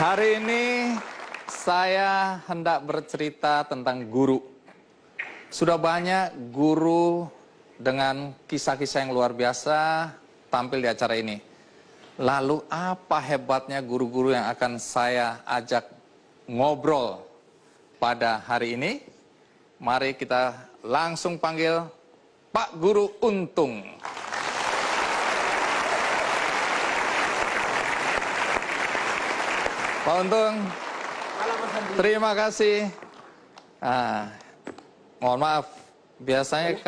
Hari ini saya hendak bercerita tentang guru. Sudah banyak guru dengan kisah-kisah yang luar biasa tampil di acara ini. Lalu apa hebatnya guru-guru yang akan saya ajak ngobrol pada hari ini? Mari kita langsung panggil Pak Guru Untung. Pak Untung, terima kasih. Mohon maaf, biasanya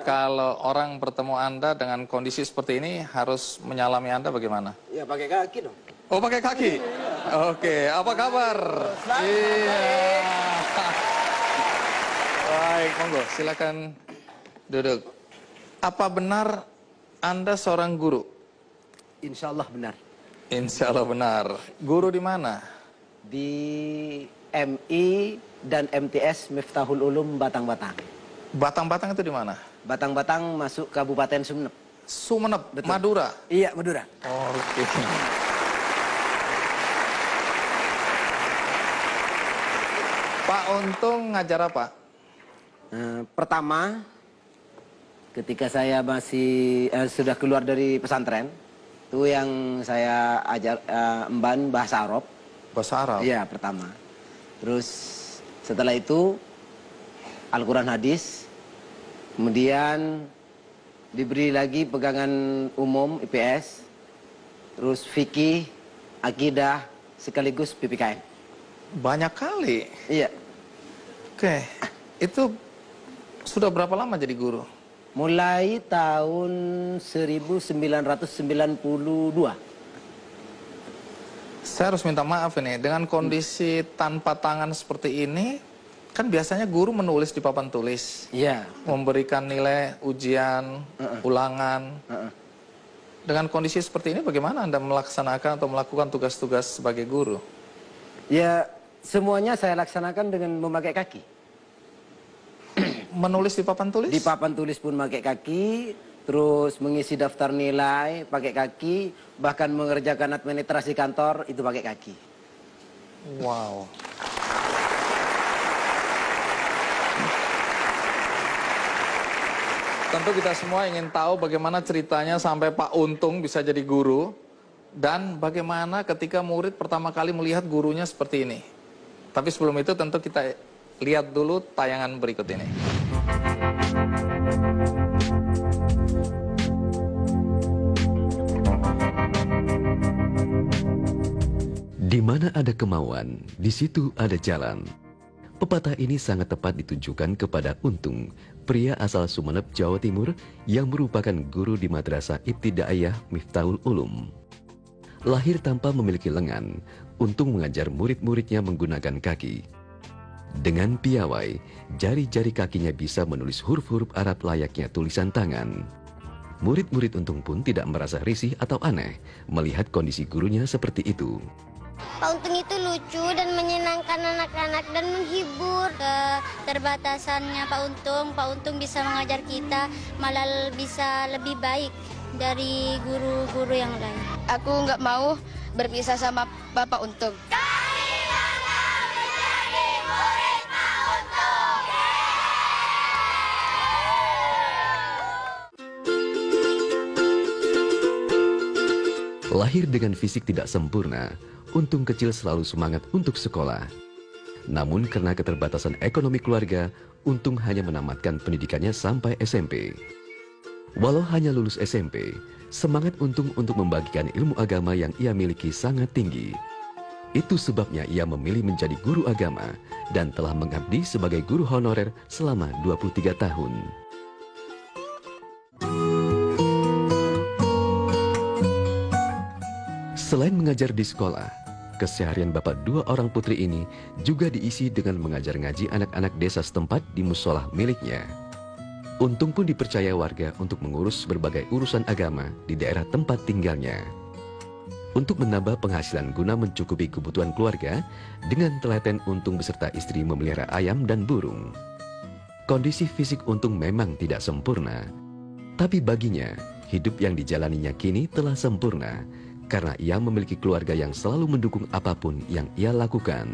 kalau orang bertemu Anda dengan kondisi seperti ini harus menyalami Anda bagaimana? Ya pakai kaki dong. Oh, pakai kaki? Oke, apa kabar? Iya. Baik, monggo, silakan duduk. Apa benar Anda seorang guru? Insya Allah benar. Insya Allah benar. Guru di mana? Di MI dan MTS Miftahul Ulum Batang-Batang. Batang-Batang itu di mana? Batang-Batang masuk Kabupaten Sumeneb. Sumeneb, Betul. Madura? Iya, Madura. Oke. Pak Untung ngajar apa? Pertama, ketika saya masih sudah keluar dari pesantren, itu yang saya ajar emban bahasa Arab. Bahasa Arab? Iya, pertama. Terus setelah itu Al-Quran hadis. Kemudian diberi lagi pegangan umum IPS. Terus fikih, akidah, sekaligus PPKN. Banyak kali. Iya. Oke. Itu sudah berapa lama jadi guru? Mulai tahun 1992. Saya harus minta maaf ini, dengan kondisi tanpa tangan seperti ini, kan biasanya guru menulis di papan tulis. Iya. Memberikan nilai ujian, ulangan. Dengan kondisi seperti ini bagaimana Anda melaksanakan atau melakukan tugas-tugas sebagai guru? Ya, semuanya saya laksanakan dengan memakai kaki. Menulis di papan tulis? Di papan tulis pun pakai kaki, terus mengisi daftar nilai pakai kaki, bahkan mengerjakan administrasi kantor itu pakai kaki. Wow. Tentu kita semua ingin tahu bagaimana ceritanya sampai Pak Untung bisa jadi guru, dan bagaimana ketika murid pertama kali melihat gurunya seperti ini. Tapi sebelum itu tentu kita lihat dulu tayangan berikut ini. Di mana ada kemauan, di situ ada jalan. Pepatah ini sangat tepat ditujukan kepada Untung, pria asal Sumeneb, Jawa Timur, yang merupakan guru di Madrasah Ibtidaiyah Miftahul Ulum. Lahir tanpa memiliki lengan, Untung mengajar murid-muridnya menggunakan kaki. Dengan piawai, jari-jari kakinya bisa menulis huruf-huruf Arab layaknya tulisan tangan. Murid-murid Untung pun tidak merasa risih atau aneh melihat kondisi gurunya seperti itu. Pak Untung itu lucu dan menyenangkan anak-anak dan menghibur. Keterbatasannya Pak Untung bisa mengajar kita malah bisa lebih baik dari guru-guru yang lain. Aku nggak mau berpisah sama Bapak Untung. Lahir dengan fisik tidak sempurna, Untung kecil selalu semangat untuk sekolah. Namun karena keterbatasan ekonomi keluarga, Untung hanya menamatkan pendidikannya sampai SMP. Walau hanya lulus SMP, semangat Untung untuk membagikan ilmu agama yang ia miliki sangat tinggi. Itu sebabnya ia memilih menjadi guru agama dan telah mengabdi sebagai guru honorer selama 23 tahun. Selain mengajar di sekolah, keseharian bapak dua orang putri ini juga diisi dengan mengajar ngaji anak-anak desa setempat di musola miliknya. Untung pun dipercaya warga untuk mengurus berbagai urusan agama di daerah tempat tinggalnya. Untuk menambah penghasilan guna mencukupi kebutuhan keluarga, dengan telaten Untung beserta istri memelihara ayam dan burung. Kondisi fisik Untung memang tidak sempurna, tapi baginya hidup yang dijalaninya kini telah sempurna karena ia memiliki keluarga yang selalu mendukung apapun yang ia lakukan.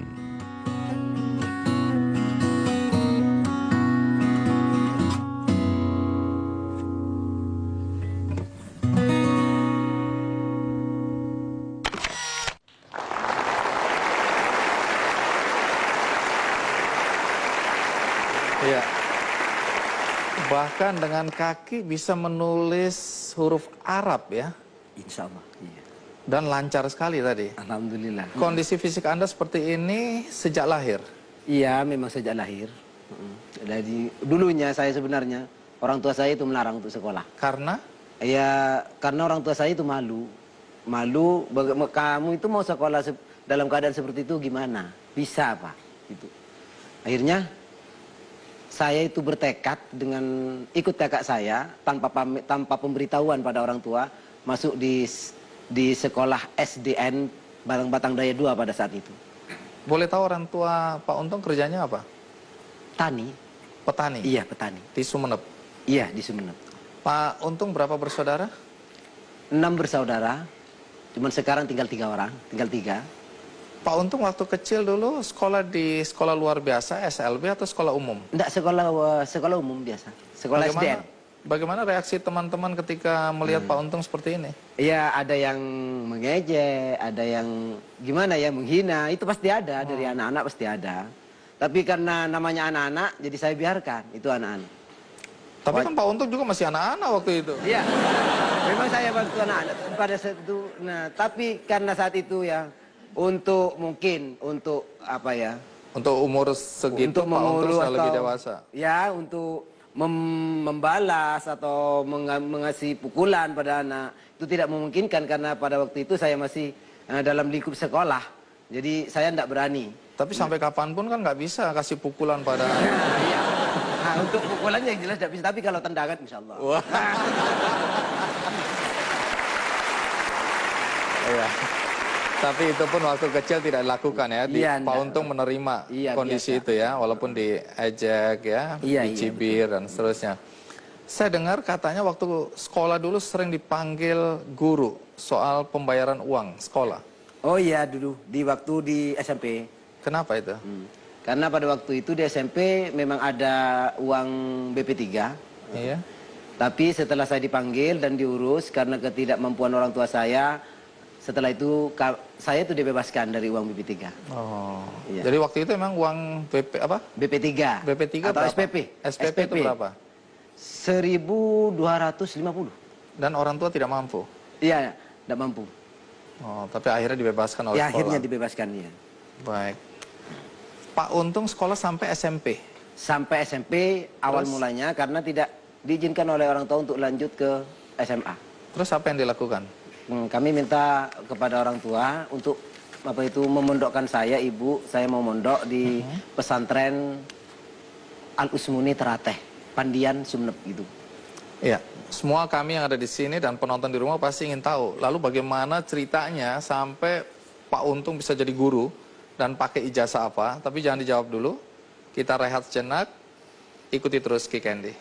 Iya. Bahkan dengan kaki bisa menulis huruf Arab ya. Insya Allah. Iya. Dan lancar sekali tadi. Alhamdulillah. Kondisi fisik Anda seperti ini sejak lahir? Iya, memang sejak lahir. Dari dulunya saya sebenarnya, orang tua saya itu melarang untuk sekolah. Karena? Ya, karena orang tua saya itu malu. Malu, kamu itu mau sekolah dalam keadaan seperti itu gimana? Bisa Pak. Gitu. Akhirnya, saya itu bertekad dengan ikut kakak saya tanpa pemberitahuan pada orang tua masuk di sekolah SDN Batang Daya 2 pada saat itu. Boleh tahu orang tua Pak Untung kerjanya apa? Tani. Petani? Iya, petani. Di Sumeneb? Iya, di Sumeneb. Pak Untung berapa bersaudara? 6 bersaudara, cuman sekarang tinggal 3 orang, tinggal 3. Pak Untung waktu kecil dulu sekolah di sekolah luar biasa, SLB atau sekolah umum? Enggak, sekolah umum biasa, sekolah SDN. Bagaimana reaksi teman-teman ketika melihat Pak Untung seperti ini? Iya, ada yang mengejek, ada yang gimana ya, menghina, itu pasti ada, dari anak-anak pasti ada. Tapi karena namanya anak-anak, jadi saya biarkan, itu anak-anak. Tapi kan Pak Untung juga masih anak-anak waktu itu. Iya, memang saya bantu anak-anak pada saat itu. Nah, tapi karena saat itu ya, untuk apa ya? Untuk umur segitu untuk Pak Untung sudah lebih atau- dewasa. Ya, untuk membalas atau mengasih pukulan pada anak itu tidak memungkinkan karena pada waktu itu saya masih dalam lingkup sekolah. Jadi saya tidak berani. Tapi sampai kapanpun kan nggak bisa kasih pukulan pada... Iya. Nah, untuk pukulan yang jelas tidak bisa. Tapi kalau tendangan insya Allah. Wah. Iya. Tapi itu pun waktu kecil tidak dilakukan ya. Iya, Pak enggak. Untung menerima Iya, kondisi biasa. itu ya. Walaupun diejek ya, Iya, dicibir dan seterusnya. Saya dengar katanya waktu sekolah dulu sering dipanggil guru soal pembayaran uang sekolah. Oh iya, dulu di waktu di SMP. Kenapa itu? Karena pada waktu itu di SMP memang ada uang BP3. Iya. Tapi setelah saya dipanggil dan diurus karena ketidakmampuan orang tua saya, setelah itu saya itu dibebaskan dari uang BP3. Oh. Iya. Jadi waktu itu memang uang BP apa? BP3. BP3 atau berapa? SPP. SPP itu berapa? 1.250. Dan orang tua tidak mampu. Iya, tidak mampu. Oh, tapi akhirnya dibebaskan oleh Ya, sekolah. akhirnya dibebaskan ya. Baik. Pak Untung sekolah sampai SMP. Sampai SMP awal Terus? mulanya karena tidak diizinkan oleh orang tua untuk lanjut ke SMA. Terus apa yang dilakukan? Kami minta kepada orang tua untuk memondokkan saya, ibu, saya mau mondok di pesantren Al Usmuni Terateh, Pandian, Sumeneb gitu. Iya, semua kami yang ada di sini dan penonton di rumah pasti ingin tahu. Lalu bagaimana ceritanya sampai Pak Untung bisa jadi guru dan pakai ijazah apa? Tapi jangan dijawab dulu. Kita rehat sejenak. Ikuti terus Ki Candy.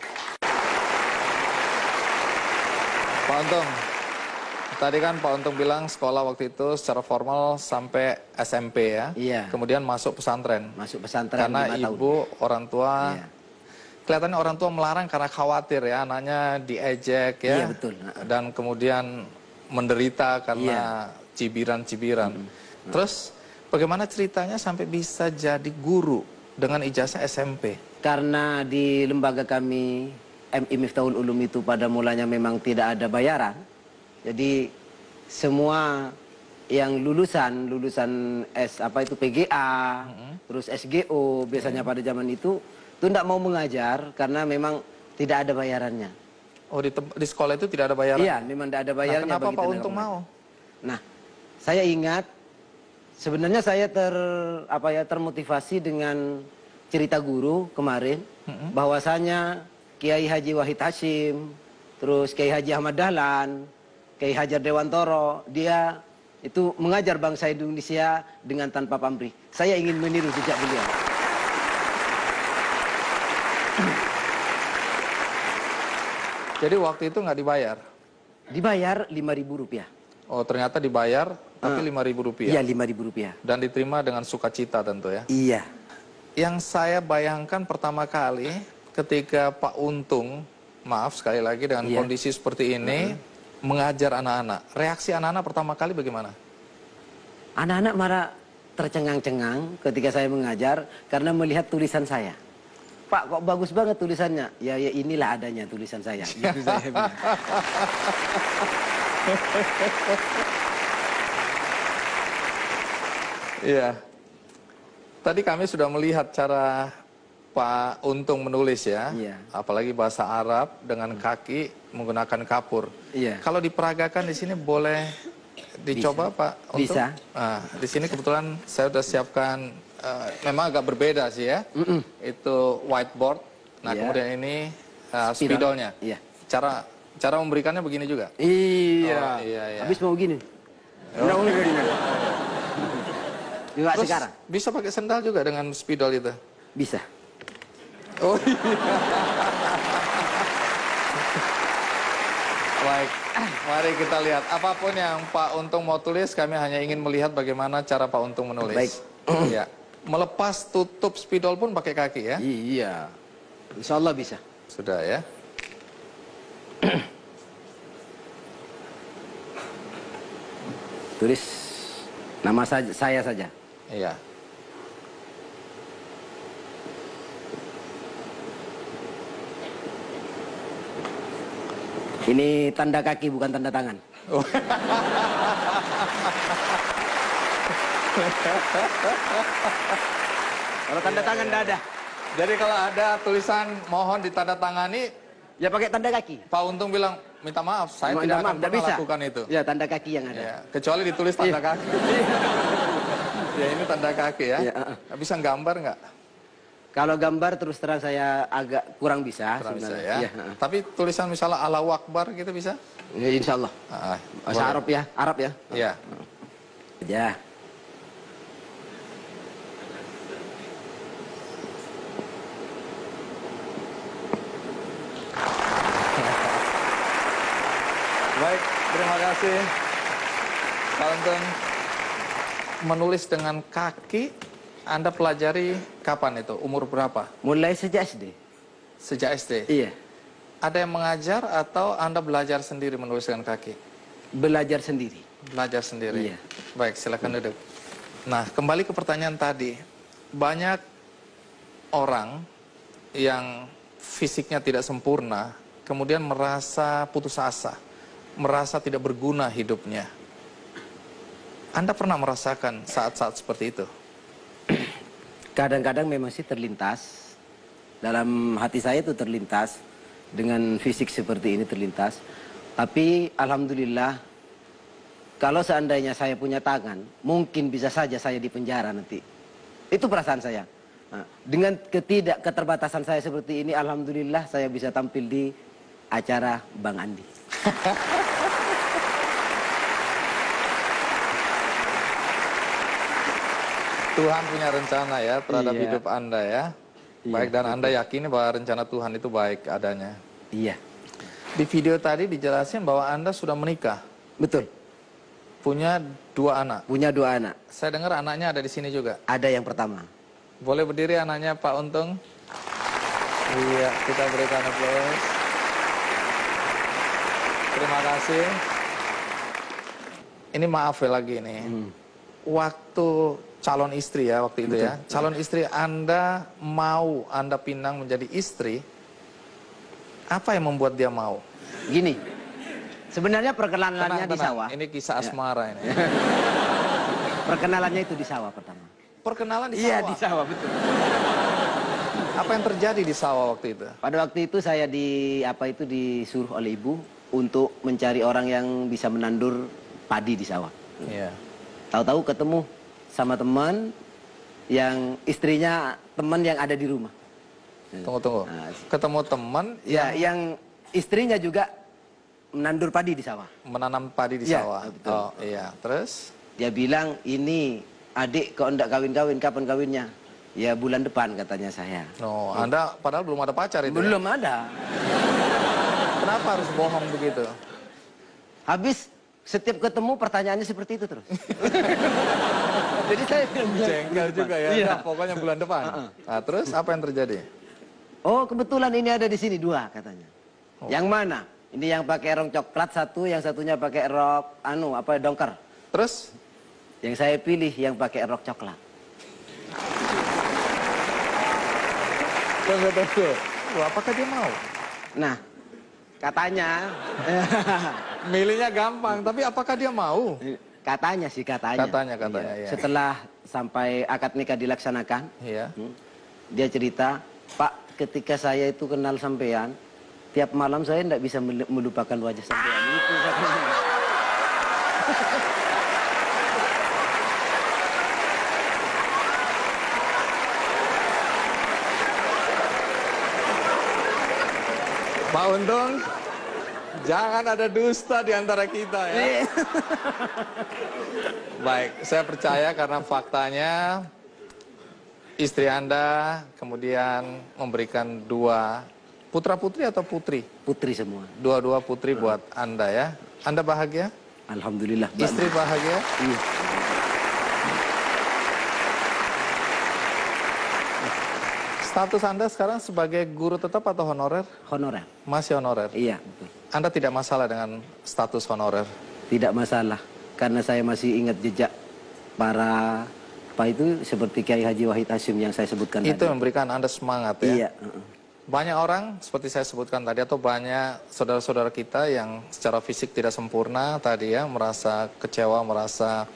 Pak Untung, tadi kan Pak Untung bilang sekolah waktu itu secara formal sampai SMP ya. Iya. Kemudian masuk pesantren. Masuk pesantren Karena 5 tahun. ibu, orang tua, Iya. kelihatannya orang tua melarang karena khawatir ya anaknya diejek ya. Iya, betul. Dan kemudian menderita karena cibiran-cibiran. Terus bagaimana ceritanya sampai bisa jadi guru dengan ijazah SMP? Karena di lembaga kami MI Miftahul Ulum itu pada mulanya memang tidak ada bayaran. Jadi semua yang lulusan PGA, terus SGO biasanya pada zaman itu tidak mau mengajar karena memang tidak ada bayarannya. Oh, di sekolah itu tidak ada bayaran? Iya, memang tidak ada Nah, bayarannya. kenapa bagi Pak tenaga Untung pengajar. mau? Nah, saya ingat sebenarnya saya termotivasi dengan cerita guru kemarin bahwasanya Kiai Haji Wahid Hashim, terus Kiai Haji Ahmad Dahlan, Kiai Hajar Dewantoro, dia itu mengajar bangsa Indonesia dengan tanpa pamrih. Saya ingin meniru jejak beliau. Jadi waktu itu nggak dibayar? Dibayar Rp5.000. Oh, ternyata dibayar tapi Rp5.000. Iya, Rp5.000. Dan diterima dengan sukacita tentu ya. Iya. Yang saya bayangkan pertama kali ketika Pak Untung, maaf sekali lagi dengan kondisi seperti ini, mengajar anak-anak. Reaksi anak-anak pertama kali bagaimana? Anak-anak marah tercengang-cengang ketika saya mengajar karena melihat tulisan saya. Pak, kok bagus banget tulisannya? Ya, ya inilah adanya tulisan saya. Gitu saya bilang. Iya. Tadi kami sudah melihat cara Pak Untung menulis ya. Iya. Apalagi bahasa Arab dengan kaki menggunakan kapur. Iya. Kalau diperagakan di sini boleh dicoba Pak Untung? Bisa. Nah, di sini kebetulan saya sudah siapkan, memang agak berbeda sih ya. Itu whiteboard. Nah, kemudian ini spidolnya. Iya. Cara memberikannya begini juga. Iya. Oh, iya. Habis mau gini. Udah mau gini. Juga Terus sekarang. bisa pakai sendal juga dengan spidol itu? Bisa. Oh iya. Baik, mari kita lihat. Apapun yang Pak Untung mau tulis, kami hanya ingin melihat bagaimana cara Pak Untung menulis. Baik. Ya. Melepas tutup spidol pun pakai kaki ya? Iya. Insya Allah bisa. Sudah ya. Tulis nama saya saja. Iya. Ini tanda kaki bukan tanda tangan. Kalau tanda tangan tidak ada. Jadi kalau ada tulisan mohon ditandatangani, Ya pakai tanda kaki. Pak Untung bilang, minta maaf, saya Minta tidak maaf, akan tidak pernah bisa. lakukan itu. Ya tanda kaki yang ada. Ya, kecuali ditulis tanda kaki. Ya ini tanda kaki ya. Ya, Bisa gambar nggak? Kalau gambar terus terang saya agak kurang bisa. Kurang bisa sebenarnya. ya. Tapi tulisan misalnya Allahu Akbar gitu bisa? Ya, insya Allah. Bahasa boleh. Arab ya, Arab ya. Iya. Ya. Baik, terima kasih. Pak Untung, menulis dengan kaki, Anda pelajari kapan itu? Umur berapa? Mulai sejak SD. Sejak SD? Iya. Ada yang mengajar atau Anda belajar sendiri menulis dengan kaki? Belajar sendiri. Belajar sendiri? Iya. Baik, silakan duduk. Nah, kembali ke pertanyaan tadi. Banyak orang yang fisiknya tidak sempurna, kemudian merasa putus asa, merasa tidak berguna hidupnya. Anda pernah merasakan saat-saat seperti itu? Kadang-kadang memang sih terlintas. Dalam hati saya itu terlintas. Dengan fisik seperti ini terlintas. Tapi Alhamdulillah, kalau seandainya saya punya tangan, mungkin bisa saja saya di penjara nanti. Itu perasaan saya. Nah, dengan keterbatasan saya seperti ini, Alhamdulillah saya bisa tampil di acara Bang Andi. Tuhan punya rencana ya terhadap Iya. hidup Anda ya. Baik, dan Anda yakini bahwa rencana Tuhan itu baik adanya. Iya, Di video tadi dijelasin bahwa Anda sudah menikah, betul. punya 2 anak. Punya 2 anak. Saya dengar anaknya ada di sini juga. Ada yang pertama. Boleh berdiri anaknya Pak Untung? Iya, kita berikan aplaus. Terima kasih. Ini maaf ya lagi nih. Waktu calon istri ya waktu itu ya. Calon istri Anda mau Anda pinang menjadi istri. Apa yang membuat dia mau? Gini, sebenarnya perkenalannya di Tenang, sawah. ini kisah asmara ini. Perkenalannya itu di sawah pertama. Perkenalan di Iya, sawah. di sawah, betul. Apa yang terjadi di sawah waktu itu? Pada waktu itu saya disuruh oleh ibu untuk mencari orang yang bisa menandur padi di sawah. Iya. Tahu-tahu ketemu sama teman yang istrinya teman yang ada di rumah. Tunggu. Nah, Ketemu teman Ya, yang istrinya juga menandur padi di sawah. menanam padi di Iya, sawah. betul. Oh iya, terus? Dia bilang, ini adik kok enggak kawin-kawin, kapan kawinnya? Ya bulan depan katanya saya. No, Anda padahal belum ada pacar itu. Belum Ya? ada. Kenapa harus bohong begitu? Habis setiap ketemu pertanyaannya seperti itu terus. Jadi saya Jengkel juga ya. Iya. Nah, pokoknya bulan depan. Nah, terus apa yang terjadi? Oh kebetulan ini ada di sini 2 katanya. Yang mana? Ini yang pakai rok coklat satu, yang satunya pakai rok dongker. Terus? Yang saya pilih yang pakai rok coklat. Tunggu. Wah, apakah dia mau? Nah, katanya. Milihnya gampang, tapi apakah dia mau? Katanya sih, katanya. Katanya, Iya. iya. Setelah sampai akad nikah dilaksanakan, Iya. dia cerita, Pak, ketika saya itu kenal sampean, tiap malam saya tidak bisa melupakan wajah sampean. Itu katanya. Pak Untung, jangan ada dusta di antara kita ya. Baik, saya percaya karena faktanya istri Anda kemudian memberikan 2 putra-putri atau putri? Putri semua. 2 putri buat Anda ya. Anda bahagia? Alhamdulillah. Istri bahagia? Iya. Status Anda sekarang sebagai guru tetap atau honorer? Honorer. Masih honorer? Iya, betul. Anda tidak masalah dengan status honorer? Tidak masalah. Karena saya masih ingat jejak para itu seperti Kiai Haji Wahid Hasyim yang saya sebutkan Itu tadi. memberikan Anda semangat ya? Iya. Banyak orang seperti saya sebutkan tadi atau banyak saudara-saudara kita yang secara fisik tidak sempurna tadi ya, merasa kecewa, merasa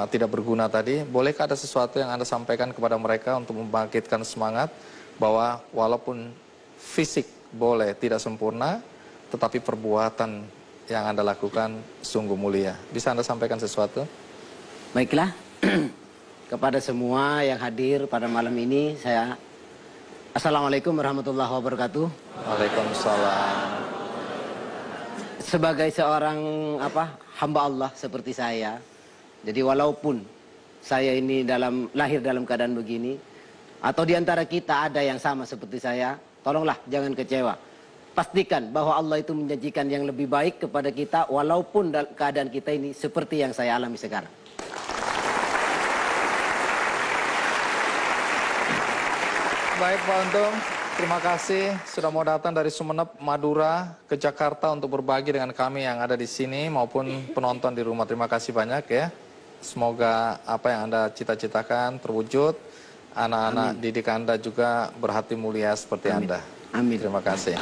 tidak berguna tadi. Bolehkah ada sesuatu yang Anda sampaikan kepada mereka untuk membangkitkan semangat bahwa walaupun fisik boleh tidak sempurna, tetapi perbuatan yang Anda lakukan sungguh mulia. Bisa Anda sampaikan sesuatu? Baiklah. Kepada semua yang hadir pada malam ini, saya Assalamualaikum warahmatullahi wabarakatuh. Waalaikumsalam. Sebagai seorang hamba Allah seperti saya, jadi walaupun saya ini lahir dalam keadaan begini, atau di antara kita ada yang sama seperti saya, tolonglah jangan kecewa. Pastikan bahwa Allah itu menjanjikan yang lebih baik kepada kita, walaupun keadaan kita ini seperti yang saya alami sekarang. Baik Pak Untung, terima kasih sudah mau datang dari Sumeneb, Madura ke Jakarta untuk berbagi dengan kami yang ada di sini maupun penonton di rumah. Terima kasih banyak ya. Semoga apa yang Anda cita-citakan terwujud. Anak-anak didik Anda juga berhati mulia seperti Anda. Amin. Terima kasih.